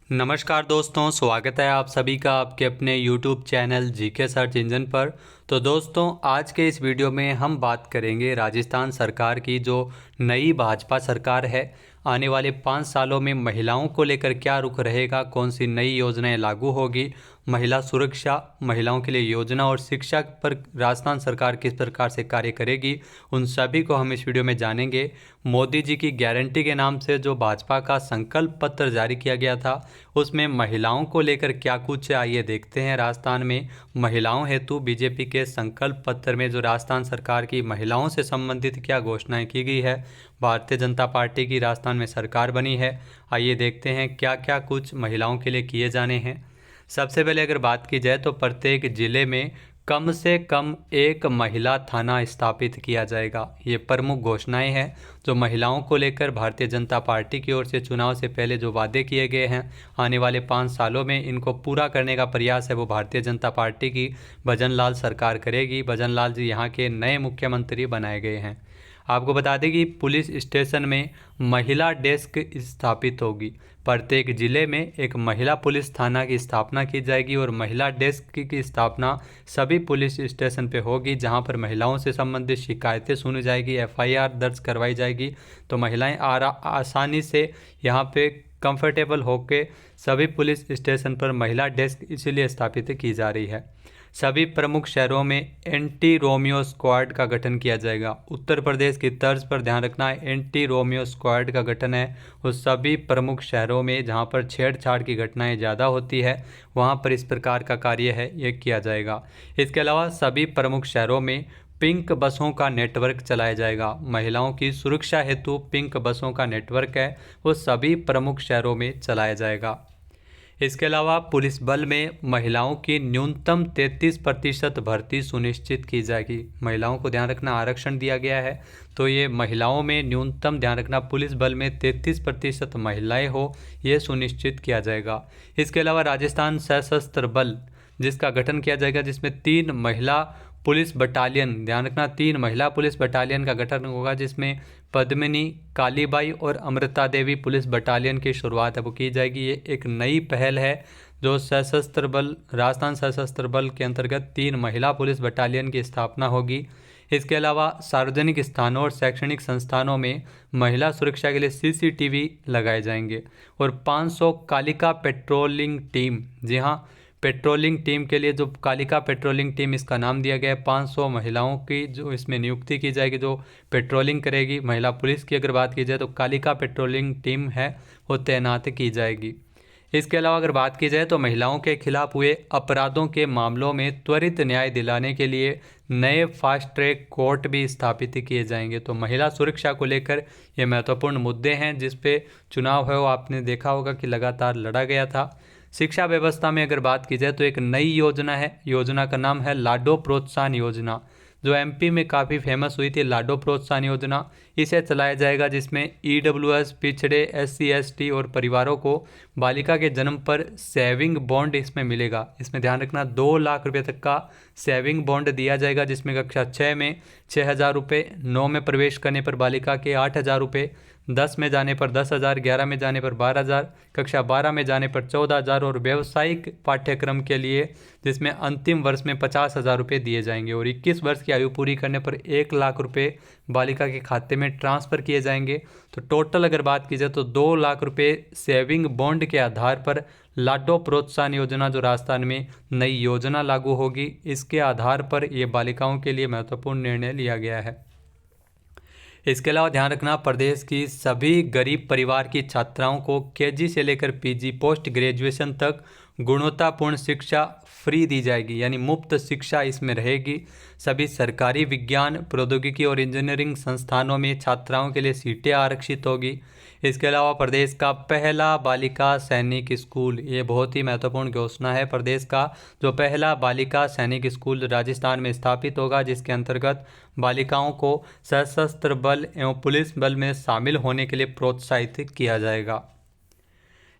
नमस्कार दोस्तों, स्वागत है आप सभी का आपके अपने YouTube channel GK search engine पर। तो दोस्तों, आज के इस वीडियो में हम बात करेंगे राजस्थान सरकार की जो नई भाजपा सरकार है, आने वाले 5 सालों में महिलाओं को लेकर क्या रुख रहेगा, कौन सी नई योजनाएं लागू होगी, महिला सुरक्षा, महिलाओं के लिए योजना और शिक्षा पर राजस्थान सरकार किस प्रकार से कार्य करेगी, उन सभी को हम इस वीडियो में जानेंगे। मोदी जी की गारंटी के नाम से जो भाजपा का संकल्प पत्र जारी किया गया था, उसमें महिलाओं को लेकर क्या कुछ है, आइए देखते हैं। राजस्थान में महिलाओं हेतु बीजेपी के संकल्प पत्र में जो राजस्थान सरकार की महिलाओं से संबंधित क्या घोषणाएं की गई है। भारतीय जनता पार्टी की राजस्थान में सरकार बनी है, आइए देखते हैं क्या क्या कुछ महिलाओं के लिए किए जाने हैं। सबसे पहले अगर बात की जाए तो प्रत्येक जिले में कम से कम एक महिला थाना स्थापित किया जाएगा। ये प्रमुख घोषणाएं हैं जो महिलाओं को लेकर भारतीय जनता पार्टी की ओर से चुनाव से पहले जो वादे किए गए हैं, आने वाले 5 सालों में इनको पूरा करने का प्रयास है वो भारतीय जनता पार्टी की भजन लाल सरकार करेगी। भजन लाल जी यहाँ के नए मुख्यमंत्री बनाए गए हैं। आपको बता दें कि पुलिस स्टेशन में महिला डेस्क स्थापित होगी। प्रत्येक जिले में एक महिला पुलिस थाना की स्थापना की जाएगी और महिला डेस्क की स्थापना सभी पुलिस स्टेशन पे होगी, जहां पर महिलाओं से संबंधित शिकायतें सुनी जाएगी, एफआईआर दर्ज करवाई जाएगी। तो महिलाएं आसानी से यहां पे कंफर्टेबल होकर सभी पुलिस स्टेशन पर महिला डेस्क इसीलिए स्थापित की जा रही है। सभी प्रमुख शहरों में एंटी रोमियो स्क्वाड का गठन किया जाएगा। उत्तर प्रदेश की तर्ज पर ध्यान रखना है, एंटी रोमियो स्क्वाड का गठन है उस सभी प्रमुख शहरों में जहां पर छेड़छाड़ की घटनाएं ज़्यादा होती है, वहां पर इस प्रकार का कार्य है ये किया जाएगा। इसके अलावा सभी प्रमुख शहरों में पिंक बसों का नेटवर्क चलाया जाएगा। महिलाओं की सुरक्षा हेतु पिंक बसों का नेटवर्क है वो सभी प्रमुख शहरों में चलाया जाएगा। इसके अलावा पुलिस बल में महिलाओं की न्यूनतम 33% भर्ती सुनिश्चित की जाएगी। महिलाओं को ध्यान रखना, आरक्षण दिया गया है तो ये महिलाओं में न्यूनतम ध्यान रखना, पुलिस बल में 33% महिलाएं हो ये सुनिश्चित किया जाएगा। इसके अलावा राजस्थान सशस्त्र बल जिसका गठन किया जाएगा, जिसमें 3 महिला पुलिस बटालियन, ध्यान रखना 3 महिला पुलिस बटालियन का गठन होगा, जिसमें पद्मिनी, कालीबाई और अमृता देवी पुलिस बटालियन की शुरुआत है वो की जाएगी। ये एक नई पहल है जो सशस्त्र बल, राजस्थान सशस्त्र बल के अंतर्गत 3 महिला पुलिस बटालियन की स्थापना होगी। इसके अलावा सार्वजनिक स्थानों और शैक्षणिक संस्थानों में महिला सुरक्षा के लिए सीसीटीवी लगाए जाएंगे और 500 कालिका पेट्रोलिंग टीम, जी हाँ, पेट्रोलिंग टीम के लिए जो कालिका पेट्रोलिंग टीम इसका नाम दिया गया है, 500 महिलाओं की जो इसमें नियुक्ति की जाएगी जो पेट्रोलिंग करेगी। महिला पुलिस की अगर बात की जाए तो कालिका पेट्रोलिंग टीम है वो तैनात की जाएगी। इसके अलावा अगर बात की जाए तो महिलाओं के खिलाफ हुए अपराधों के मामलों में त्वरित न्याय दिलाने के लिए नए फास्ट ट्रैक कोर्ट भी स्थापित किए जाएंगे। तो महिला सुरक्षा को लेकर ये महत्वपूर्ण मुद्दे हैं जिस पे चुनाव है वो आपने देखा होगा कि लगातार लड़ा गया था। शिक्षा व्यवस्था में अगर बात की जाए तो एक नई योजना है, योजना का नाम है लाडो प्रोत्साहन योजना, जो एमपी में काफ़ी फेमस हुई थी। लाडो प्रोत्साहन योजना इसे चलाया जाएगा जिसमें ईडब्ल्यूएस, पिछड़े, एससी एसटी और परिवारों को बालिका के जन्म पर सेविंग बॉन्ड इसमें मिलेगा। इसमें ध्यान रखना 2 लाख रुपए तक का सेविंग बॉन्ड दिया जाएगा, जिसमें कक्षा 6 में 6,000 रुपये, 9 में प्रवेश करने पर बालिका के 8,000 रुपये, 10 में जाने पर 10,000, 11 में जाने पर 12,000, कक्षा 12 में जाने पर 14,000 और व्यावसायिक पाठ्यक्रम के लिए जिसमें अंतिम वर्ष में 50,000 रुपये दिए जाएंगे और 21 वर्ष की आयु पूरी करने पर 1 लाख रुपये बालिका के खाते में ट्रांसफ़र किए जाएंगे। तो टोटल अगर बात की जाए तो 2 लाख रुपये सेविंग बॉन्ड के आधार पर लाडो प्रोत्साहन योजना जो राजस्थान में नई योजना लागू होगी, इसके आधार पर ये बालिकाओं के लिए महत्वपूर्ण निर्णय लिया गया है। इसके अलावा ध्यान रखना प्रदेश की सभी गरीब परिवार की छात्राओं को केजी से लेकर पीजी पोस्ट ग्रेजुएशन तक गुणवत्तापूर्ण शिक्षा फ्री दी जाएगी, यानी मुफ्त शिक्षा इसमें रहेगी। सभी सरकारी विज्ञान, प्रौद्योगिकी और इंजीनियरिंग संस्थानों में छात्राओं के लिए सीटें आरक्षित होगी। इसके अलावा प्रदेश का पहला बालिका सैनिक स्कूल, ये बहुत ही महत्वपूर्ण घोषणा है, प्रदेश का जो पहला बालिका सैनिक स्कूल राजस्थान में स्थापित होगा, जिसके अंतर्गत बालिकाओं को सशस्त्र बल एवं पुलिस बल में शामिल होने के लिए प्रोत्साहित किया जाएगा।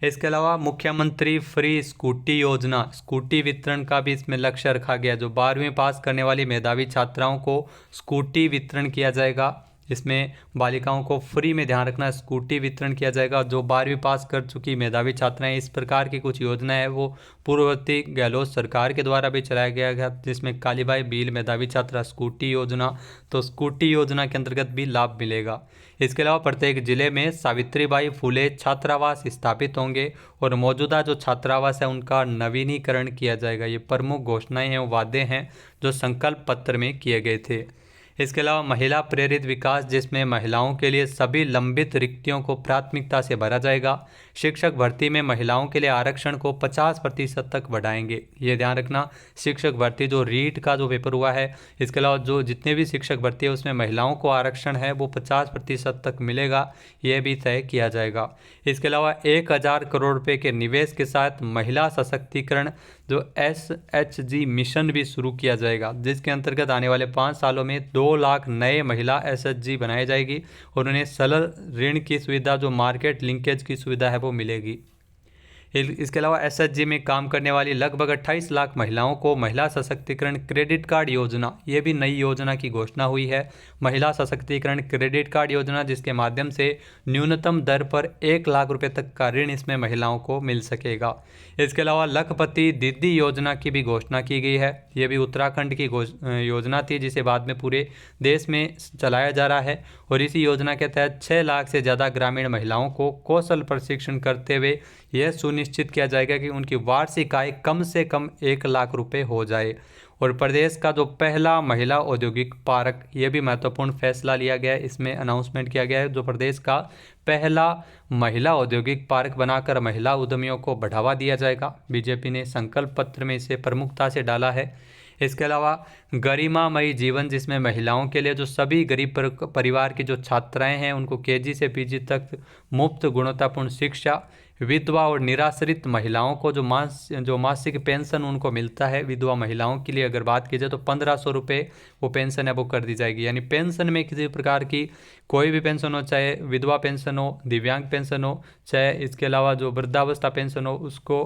इसके अलावा मुख्यमंत्री फ्री स्कूटी योजना, स्कूटी वितरण का भी इसमें लक्ष्य रखा गया। जो 12वीं पास करने वाली मेधावी छात्राओं को स्कूटी वितरण किया जाएगा। इसमें बालिकाओं को फ्री में ध्यान रखना स्कूटी वितरण किया जाएगा। जो 12वीं पास कर चुकी मेधावी छात्राएं, इस प्रकार की कुछ योजना है वो पूर्ववर्ती गहलोत सरकार के द्वारा भी चलाया गया है, जिसमें कालीबाई भील मेधावी छात्रा स्कूटी योजना, तो स्कूटी योजना के अंतर्गत भी लाभ मिलेगा। इसके अलावा प्रत्येक जिले में सावित्रीबाई फुले छात्रावास स्थापित होंगे और मौजूदा जो छात्रावास है उनका नवीनीकरण किया जाएगा। ये प्रमुख घोषणाएं एवं वादे हैं जो संकल्प पत्र में किए गए थे। इसके अलावा महिला प्रेरित विकास, जिसमें महिलाओं के लिए सभी लंबित रिक्तियों को प्राथमिकता से भरा जाएगा। शिक्षक भर्ती में महिलाओं के लिए आरक्षण को 50% तक बढ़ाएंगे। ये ध्यान रखना, शिक्षक भर्ती जो रीट का जो पेपर हुआ है, इसके अलावा जो जितने भी शिक्षक भर्ती है उसमें महिलाओं को आरक्षण है वो 50% तक मिलेगा, ये भी तय किया जाएगा। इसके अलावा 1000 करोड़ रुपये के निवेश के साथ महिला सशक्तिकरण जो SHG मिशन भी शुरू किया जाएगा, जिसके अंतर्गत आने वाले 5 सालों में 2 लाख नए महिला SHG बनाई जाएगी और उन्हें सरल ऋण की सुविधा जो मार्केट लिंकेज की सुविधा है वो मिलेगी। इसके अलावा SHG में काम करने वाली लगभग 28 लाख महिलाओं को महिला सशक्तिकरण क्रेडिट कार्ड योजना, ये भी नई योजना की घोषणा हुई है। महिला सशक्तिकरण क्रेडिट कार्ड योजना, जिसके माध्यम से न्यूनतम दर पर 1 लाख रुपए तक का ऋण इसमें महिलाओं को मिल सकेगा। इसके अलावा लखपति दीदी योजना की भी घोषणा की गई है। ये भी उत्तराखंड की योजना थी जिसे बाद में पूरे देश में चलाया जा रहा है और इसी योजना के तहत 6 लाख से ज़्यादा ग्रामीण महिलाओं को कौशल प्रशिक्षण करते हुए यह सुनिश्चित किया जाएगा कि उनकी वार्षिक आय कम से कम 1 लाख रुपए हो जाए। और प्रदेश का जो पहला महिला औद्योगिक पार्क, यह भी महत्वपूर्ण फैसला लिया गया है, इसमें अनाउंसमेंट किया गया है। जो प्रदेश का पहला महिला औद्योगिक पार्क बनाकर महिला उद्यमियों को बढ़ावा दिया जाएगा। बीजेपी ने संकल्प पत्र में इसे प्रमुखता से डाला है। इसके अलावा गरिमामयी जीवन, जिसमें महिलाओं के लिए जो सभी गरीब परिवार की जो छात्राएं हैं उनको KG से PG तक मुफ्त गुणवत्तापूर्ण शिक्षा, विधवा और निराश्रित महिलाओं को जो मासिक पेंशन उनको मिलता है, विधवा महिलाओं के लिए अगर बात की जाए तो 1500 रुपये वो पेंशन है वो कर दी जाएगी। यानी पेंशन में किसी प्रकार की कोई भी पेंशन हो, चाहे विधवा पेंशन हो, दिव्यांग पेंशन हो, चाहे इसके अलावा जो वृद्धावस्था पेंशन हो, उसको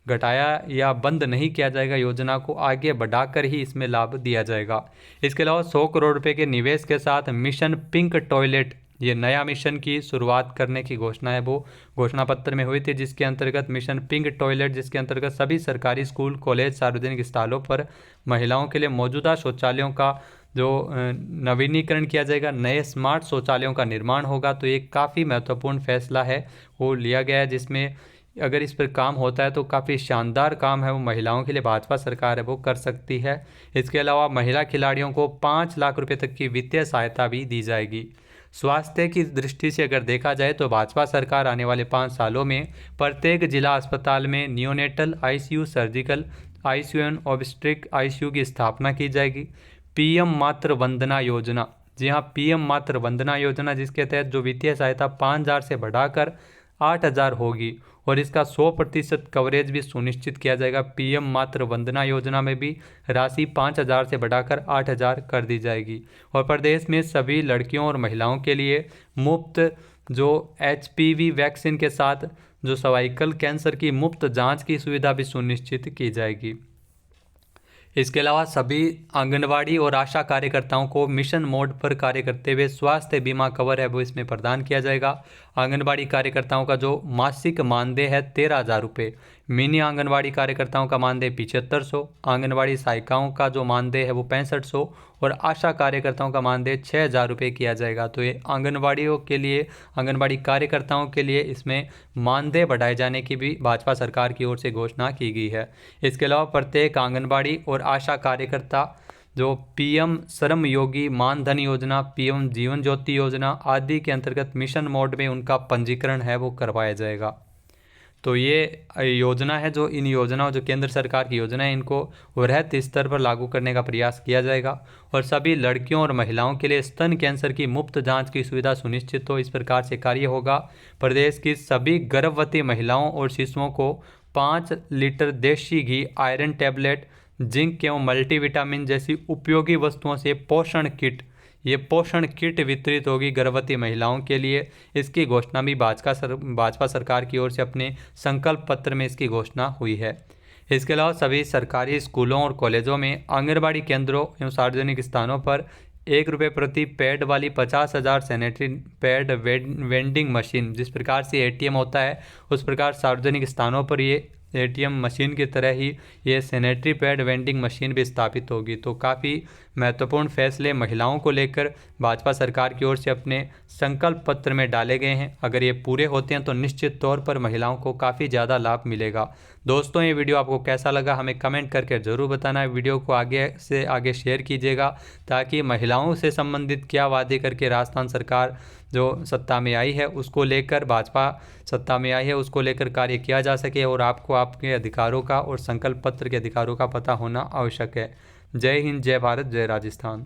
घटाया या बंद नहीं किया जाएगा। योजना को आगे बढ़ाकर ही इसमें लाभ दिया जाएगा। इसके अलावा 100 करोड़ रुपये के निवेश के साथ मिशन पिंक टॉयलेट, ये नया मिशन की शुरुआत करने की घोषणा है वो घोषणा पत्र में हुई थी, जिसके अंतर्गत मिशन पिंक टॉयलेट, जिसके अंतर्गत सभी सरकारी स्कूल, कॉलेज, सार्वजनिक स्थलों पर महिलाओं के लिए मौजूदा शौचालयों का जो नवीनीकरण किया जाएगा, नए स्मार्ट शौचालयों का निर्माण होगा। तो ये काफ़ी महत्वपूर्ण फैसला है वो लिया गया है, जिसमें अगर इस पर काम होता है तो काफ़ी शानदार काम है वो महिलाओं के लिए भाजपा सरकार है वो कर सकती है। इसके अलावा महिला खिलाड़ियों को 5 लाख रुपए तक की वित्तीय सहायता भी दी जाएगी। स्वास्थ्य की दृष्टि से अगर देखा जाए तो भाजपा सरकार आने वाले 5 सालों में प्रत्येक जिला अस्पताल में नियोनेटल ICU, सर्जिकल ICU एवं ऑब्स्ट्रिक ICU की स्थापना की जाएगी। PM मातृ वंदना योजना, जी हाँ, PM मातृ वंदना योजना, जिसके तहत जो वित्तीय सहायता 5000 से बढ़ाकर 8000 होगी और इसका 100% कवरेज भी सुनिश्चित किया जाएगा। PM मातृ वंदना योजना में भी राशि 5000 से बढ़ाकर 8000 कर दी जाएगी। और प्रदेश में सभी लड़कियों और महिलाओं के लिए मुफ्त जो HPV वैक्सीन के साथ जो सर्वाइकल कैंसर की मुफ्त जांच की सुविधा भी सुनिश्चित की जाएगी। इसके अलावा सभी आंगनवाड़ी और आशा कार्यकर्ताओं को मिशन मोड पर कार्य करते हुए स्वास्थ्य बीमा कवर है वो इसमें प्रदान किया जाएगा। आंगनवाड़ी कार्यकर्ताओं का जो मासिक मानदेय है 13,000 रुपये, मिनी आंगनवाड़ी कार्यकर्ताओं का मानदेय 7500, आंगनवाड़ी सहायिकाओं का जो मानदेय है वो 6500 और आशा कार्यकर्ताओं का मानदेय 6,000 रुपये किया जाएगा। तो ये आंगनवाड़ियों के लिए, आंगनवाड़ी कार्यकर्ताओं के लिए इसमें मानदेय बढ़ाए जाने की भी भाजपा सरकार की ओर से घोषणा की गई है। इसके अलावा प्रत्येक आंगनवाड़ी और आशा कार्यकर्ता जो PM श्रम योगी मानधन योजना, PM जीवन ज्योति योजना आदि के अंतर्गत मिशन मोड में उनका पंजीकरण है वो करवाया जाएगा। तो ये योजना है, जो इन योजनाओं जो केंद्र सरकार की योजना है इनको वृहद स्तर पर लागू करने का प्रयास किया जाएगा और सभी लड़कियों और महिलाओं के लिए स्तन कैंसर की मुफ्त जांच की सुविधा सुनिश्चित हो, इस प्रकार से कार्य होगा। प्रदेश की सभी गर्भवती महिलाओं और शिशुओं को 5 लीटर देशी घी, आयरन टैबलेट, जिंक एवं मल्टीविटामिन जैसी उपयोगी वस्तुओं से पोषण किट, ये पोषण किट वितरित होगी गर्भवती महिलाओं के लिए। इसकी घोषणा भी भाजपा सरकार की ओर से अपने संकल्प पत्र में इसकी घोषणा हुई है। इसके अलावा सभी सरकारी स्कूलों और कॉलेजों में, आंगनबाड़ी केंद्रों एवं सार्वजनिक स्थानों पर 1 रुपये प्रति पैड वाली 50,000 सैनिटरी पैड वेंडिंग मशीन। जिस प्रकार से एटीएम होता है उस प्रकार सार्वजनिक स्थानों पर ये एटीएम मशीन की तरह ही ये सैनिटरी पैड वेंडिंग मशीन भी स्थापित होगी। तो काफ़ी महत्वपूर्ण फैसले महिलाओं को लेकर भाजपा सरकार की ओर से अपने संकल्प पत्र में डाले गए हैं। अगर ये पूरे होते हैं तो निश्चित तौर पर महिलाओं को काफ़ी ज़्यादा लाभ मिलेगा। दोस्तों, ये वीडियो आपको कैसा लगा हमें कमेंट करके ज़रूर बताना। वीडियो को आगे से आगे शेयर कीजिएगा ताकि महिलाओं से संबंधित क्या वादे करके राजस्थान सरकार जो सत्ता में आई है उसको लेकर, भाजपा सत्ता में आई है उसको लेकर कार्य किया जा सके और आपको आपके अधिकारों का और संकल्प पत्र के अधिकारों का पता होना आवश्यक है। जय हिंद, जय भारत, जय राजस्थान।